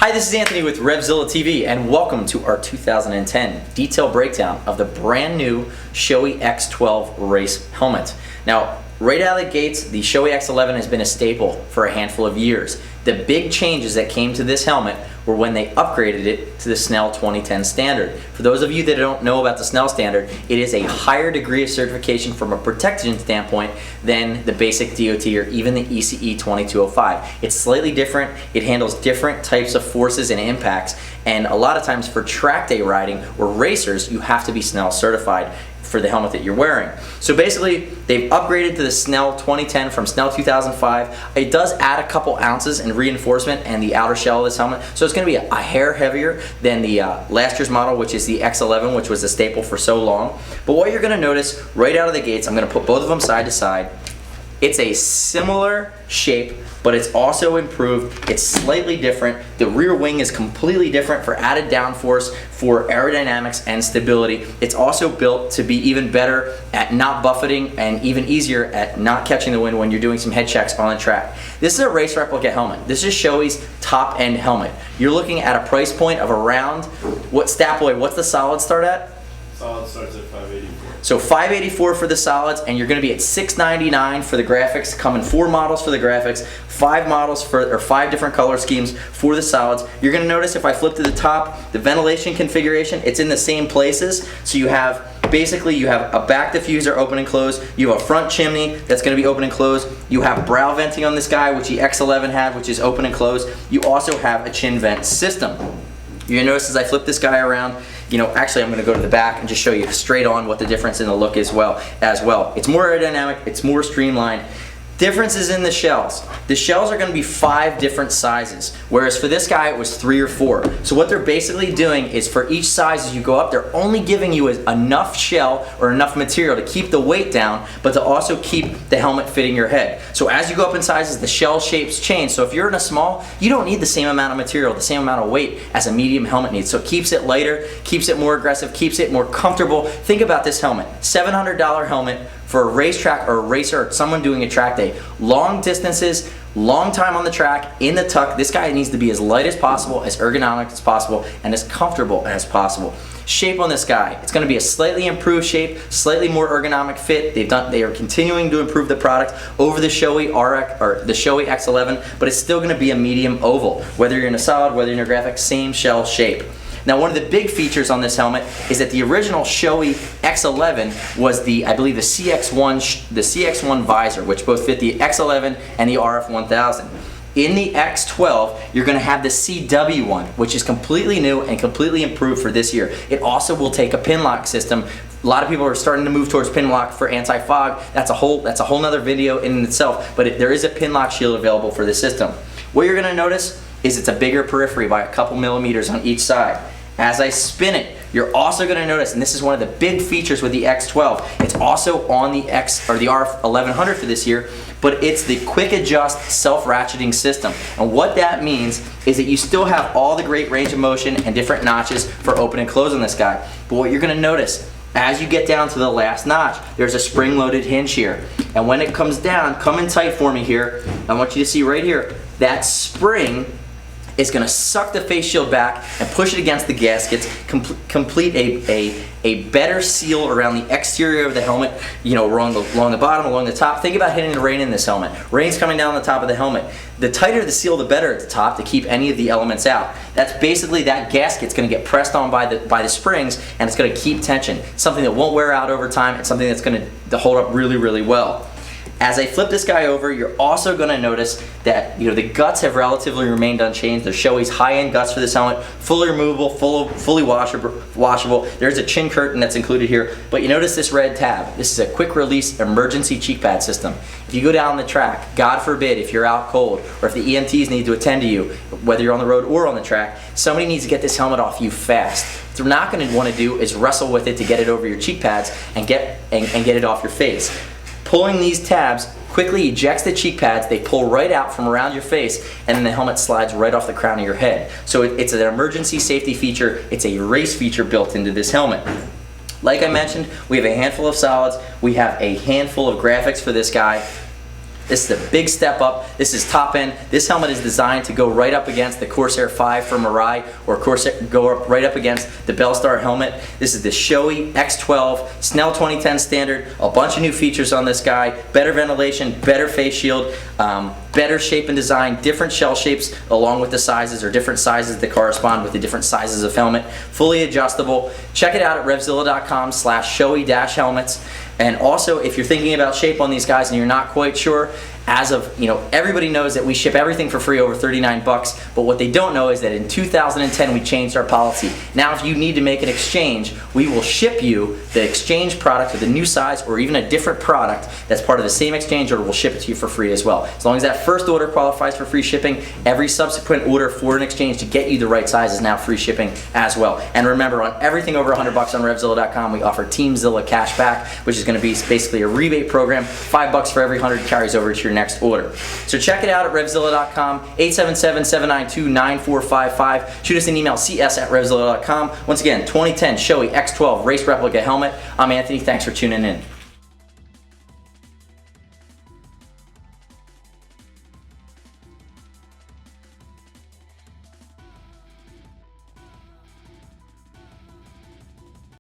Hi, this is Anthony with RevZilla TV, and welcome to our 2010 detailed breakdown of the brand new Shoei X-12 race helmet. Now, right out of the gates, the Shoei X-11 has been a staple for a handful of years. The big changes that came to this helmet were when they upgraded it to the Snell 2010 standard. For those of you that don't know about the Snell standard, it is a higher degree of certification from a protection standpoint than the basic DOT or even the ECE 2205. It's slightly different. It handles different types of forces and impacts, and a lot of times for track day riding or racers, you have to be Snell certified for the helmet that you're wearing. So basically, they've upgraded to the Snell 2010 from Snell 2005. It does add a couple ounces in reinforcement and the outer shell of this helmet, so it's going to be a hair heavier than the last year's model, which is the X11, which was a staple for so long. But what you're going to notice right out of the gates, I'm going to put both of them side to side. It's a similar shape, but it's also improved. It's slightly different. The rear wing is completely different for added downforce, for aerodynamics and stability. It's also built to be even better at not buffeting and even easier at not catching the wind when you're doing some head checks on the track. This is a race replica helmet. This is Shoei's top end helmet. You're looking at a price point of around, what's the solid start at? Solid starts at $584. So $584 for the solids, and you're going to be at $699 for the graphics. Come in 4 models for the graphics, 5 different color schemes for the solids. You're going to notice if I flip to the top, the ventilation configuration, it's in the same places. So you have basically you have a back diffuser open and close. You have a front chimney that's going to be open and closed. You have brow venting on this guy, which the X11 had, which is open and closed. You also have a chin vent system. You're going to notice as I flip this guy around, actually I'm going to go to the back and just show you straight on what the difference in the look is as well. It's more aerodynamic, it's more streamlined. Differences in the shells. The shells are going to be 5 different sizes, whereas for this guy it was 3 or 4. So what they're basically doing is for each size as you go up, they're only giving you enough shell or enough material to keep the weight down, but to also keep the helmet fitting your head. So as you go up in sizes, the shell shapes change. So if you're in a small, you don't need the same amount of material, the same amount of weight as a medium helmet needs. So it keeps it lighter, keeps it more aggressive, keeps it more comfortable. Think about this helmet, $700 helmet for a racetrack or a racer or someone doing a track day. Long distances, long time on the track, in the tuck. This guy needs to be as light as possible, as ergonomic as possible, and as comfortable as possible. Shape on this guy, it's going to be a slightly improved shape, slightly more ergonomic fit. They are continuing to improve the product over the Shoei RX or the Shoei X11, but it's still going to be a medium oval. Whether you're in a solid, whether you're in a graphic, same shell shape. Now, one of the big features on this helmet is that the original Shoei X11 was I believe the CX1 visor, which both fit the X11 and the RF1000. In the X12, you're going to have the CW1, which is completely new and completely improved for this year. It also will take a Pinlock system. A lot of people are starting to move towards Pinlock for anti-fog. That's a whole nother video in itself, but there is a Pinlock shield available for the system. What you're going to notice is it's a bigger periphery by a couple millimeters on each side. As I spin it, you're also going to notice, and this is one of the big features with the X12, it's also on the RF1100 for this year, but it's the quick adjust self-ratcheting system. And what that means is that you still have all the great range of motion and different notches for open and close on this guy. But what you're going to notice, as you get down to the last notch, there's a spring-loaded hinge here. And when it comes down, come in tight for me here. I want you to see right here, that spring is going to suck the face shield back and push it against the gaskets, complete a better seal around the exterior of the helmet, along the bottom, along the top. Think about hitting the rain in this helmet. Rain's coming down the top of the helmet. The tighter the seal, the better at the top to keep any of the elements out. That's basically that gasket's going to get pressed on by the springs, and it's going to keep tension. Something that won't wear out over time. It's something that's going to hold up really, really well. As I flip this guy over, you're also going to notice that the guts have relatively remained unchanged. They're Shoei's high-end guts for this helmet, fully removable, fully washable. There's a chin curtain that's included here, but you notice this red tab. This is a quick-release emergency Cheekpad system. If you go down the track, God forbid, if you're out cold, or if the EMTs need to attend to you, whether you're on the road or on the track, somebody needs to get this helmet off you fast. What they're not going to want to do is wrestle with it to get it over your cheek pads and get it off your face. Pulling these tabs quickly ejects the cheek pads. They pull right out from around your face, and then the helmet slides right off the crown of your head. So it's an emergency safety feature. It's a race feature built into this helmet. Like I mentioned, we have a handful of solids. We have a handful of graphics for this guy. This is a big step up. This is top end. This helmet is designed to go right up against the Corsair 5 from Mirai, or go up right up against the Bellstar helmet. This is the Shoei X-12 Snell 2010 standard. A bunch of new features on this guy. Better ventilation, better face shield, better shape and design, different shell shapes along with the sizes, or different sizes that correspond with the different sizes of helmet. Fully adjustable. Check it out at RevZilla.com/Shoei-helmets. And also, if you're thinking about shape on these guys and you're not quite sure, as of, everybody knows that we ship everything for free over 39 bucks, but what they don't know is that in 2010 we changed our policy. Now if you need to make an exchange, we will ship you the exchange product with a new size or even a different product that's part of the same exchange order. We'll ship it to you for free as well. As long as that first order qualifies for free shipping, every subsequent order for an exchange to get you the right size is now free shipping as well. And remember, on everything over 100 bucks on RevZilla.com, we offer Team Zilla cash back, which is going to be basically a rebate program. 5 bucks for every 100 carries over to your next order. So check it out at RevZilla.com, 877-792-9455. Shoot us an email, cs@RevZilla.com. Once again, 2010 Shoei X-12 Race Replica Helmet. I'm Anthony. Thanks for tuning in.